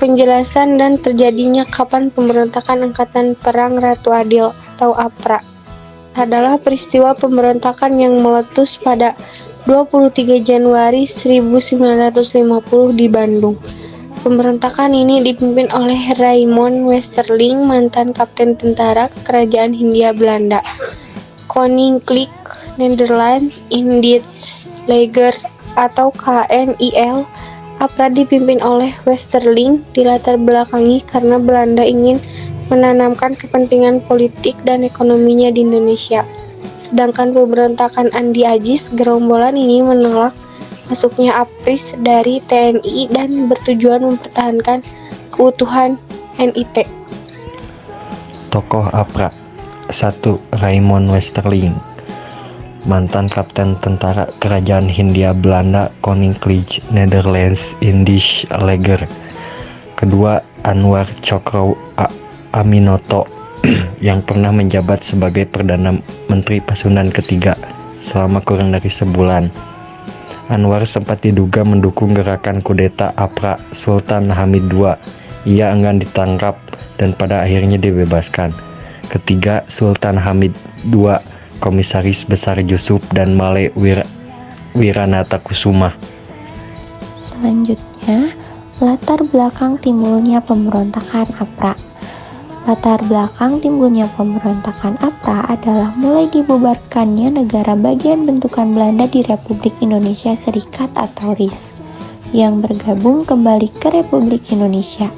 penjelasan dan terjadinya kapan pemberontakan Angkatan Perang Ratu Adil atau APRA adalah peristiwa pemberontakan yang meletus pada 23 Januari 1950 di Bandung. Pemberontakan ini dipimpin oleh Raymond Westerling, mantan kapten tentara Kerajaan Hindia Belanda. Koninklijk Nederlands Indisch Leger atau KNIL. APRA dipimpin oleh Westerling dilatar belakangi karena Belanda ingin menanamkan kepentingan politik dan ekonominya di Indonesia. Sedangkan pemberontakan Andi Ajis, gerombolan ini menolak masuknya APRIS dari TNI dan bertujuan mempertahankan keutuhan NIT. Tokoh APRA 1. Raymond Westerling, mantan kapten tentara Kerajaan Hindia Belanda Koninklijk Nederlands Indisch Leger. Kedua, Anwar Cokro Aminoto yang pernah menjabat sebagai Perdana Menteri Pasundan ketiga selama kurang dari sebulan. Anwar sempat diduga mendukung gerakan kudeta APRA Sultan Hamid II. Ia enggan ditangkap dan pada akhirnya dibebaskan. Ketiga, Sultan Hamid II, Komisaris Besar Yusuf dan Male Wiranata Kusuma. Selanjutnya, latar belakang timbulnya pemberontakan APRA. Latar belakang timbulnya pemberontakan APRA adalah mulai dibubarkannya negara bagian bentukan Belanda di Republik Indonesia Serikat atau RIS yang bergabung kembali ke Republik Indonesia.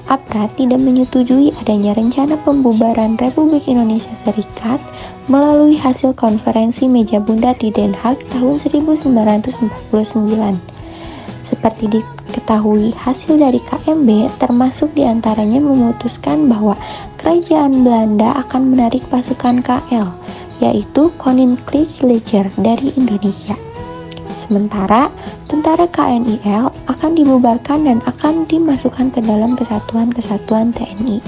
APRA tidak menyetujui adanya rencana pembubaran Republik Indonesia Serikat melalui hasil konferensi meja bundar di Den Haag tahun 1949. Seperti diketahui, hasil dari KMB termasuk diantaranya memutuskan bahwa kerajaan Belanda akan menarik pasukan KL, yaitu Koninklijk Leger dari Indonesia. Sementara tentara KNIL akan dibubarkan dan akan dimasukkan ke dalam kesatuan-kesatuan TNI.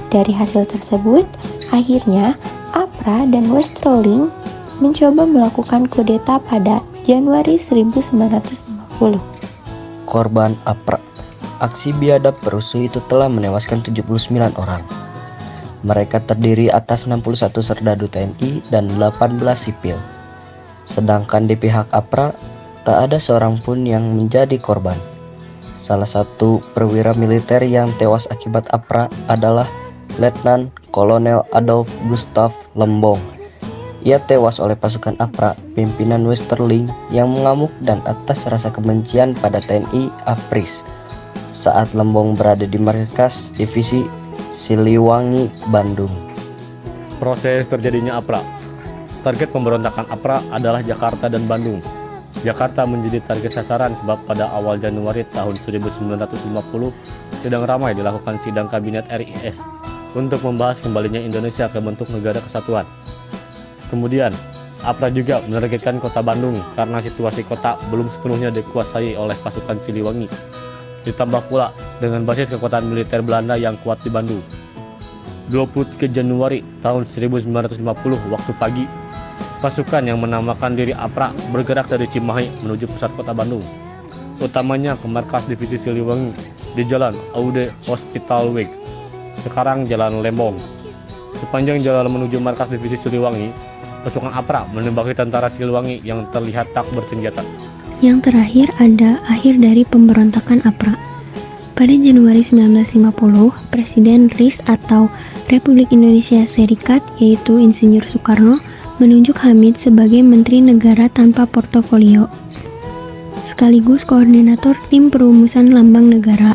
Dari hasil tersebut, akhirnya APRA dan Westerling mencoba melakukan kudeta pada Januari 1950. Korban APRA. Aksi biadab perusuh itu telah menewaskan 79 orang. Mereka terdiri atas 61 serdadu TNI dan 18 sipil. Sedangkan di pihak APRA, tak ada seorang pun yang menjadi korban. Salah satu perwira militer yang tewas akibat APRA adalah Letnan Kolonel Adolf Gustav Lembong. Ia tewas oleh pasukan APRA, pimpinan Westerling yang mengamuk dan atas rasa kebencian pada TNI APRIS saat Lembong berada di markas divisi Siliwangi, Bandung. Proses terjadinya APRA. Target pemberontakan APRA adalah Jakarta dan Bandung. Jakarta menjadi target sasaran sebab pada awal Januari tahun 1950 sedang ramai dilakukan sidang kabinet RIS untuk membahas kembalinya Indonesia ke bentuk negara kesatuan. Kemudian, APRA juga menargetkan kota Bandung karena situasi kota belum sepenuhnya dikuasai oleh pasukan Siliwangi. Ditambah pula dengan basis kekuatan militer Belanda yang kuat di Bandung. 23 Januari tahun 1950 waktu pagi, pasukan yang menamakan diri APRA bergerak dari Cimahi menuju pusat kota Bandung, utamanya ke markas divisi Siliwangi di Jalan Aude Hospitalweg, sekarang Jalan Lembong. Sepanjang jalan menuju markas divisi Siliwangi, pasukan APRA menembaki tentara Siliwangi yang terlihat tak bersenjata. Yang terakhir ada akhir dari pemberontakan APRA. Pada Januari 1950, Presiden RIS atau Republik Indonesia Serikat, yaitu Insinyur Soekarno, menunjuk Hamid sebagai Menteri Negara tanpa portofolio, sekaligus koordinator tim perumusan lambang negara.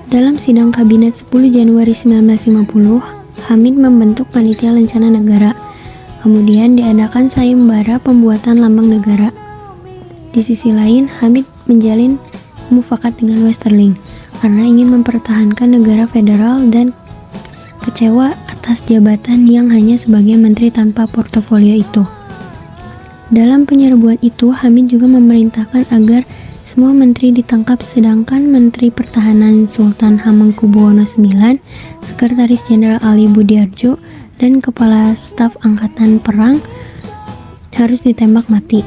Dalam sidang kabinet 10 Januari 1950, Hamid membentuk panitia lencana negara. Kemudian diadakan sayembara pembuatan lambang negara. Di sisi lain, Hamid menjalin mufakat dengan Westerling karena ingin mempertahankan negara federal dan kecewa atas jabatan yang hanya sebagai menteri tanpa portofolio itu. Dalam penyerbuan itu, Hamid juga memerintahkan agar semua menteri ditangkap, sedangkan Menteri Pertahanan Sultan Hamengkubuwono IX, Sekretaris Jenderal Ali Budiarjo, dan Kepala Staf Angkatan Perang harus ditembak mati.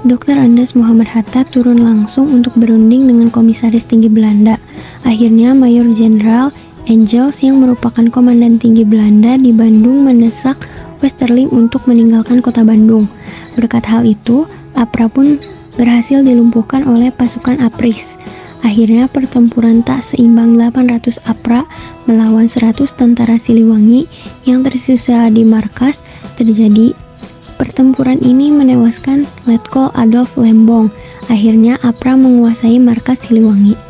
Dr. Andes Muhammad Hatta turun langsung untuk berunding dengan Komisaris Tinggi Belanda. Akhirnya Mayor Jenderal Engels yang merupakan Komandan Tinggi Belanda di Bandung mendesak Westerling untuk meninggalkan kota Bandung. Berkat hal itu, APRA pun berhasil dilumpuhkan oleh pasukan APRIS. Akhirnya pertempuran tak seimbang 800 APRA melawan 100 tentara Siliwangi yang tersisa di markas terjadi. Pertempuran ini menewaskan Letkol Adolf Lembong. Akhirnya APRA menguasai markas Siliwangi.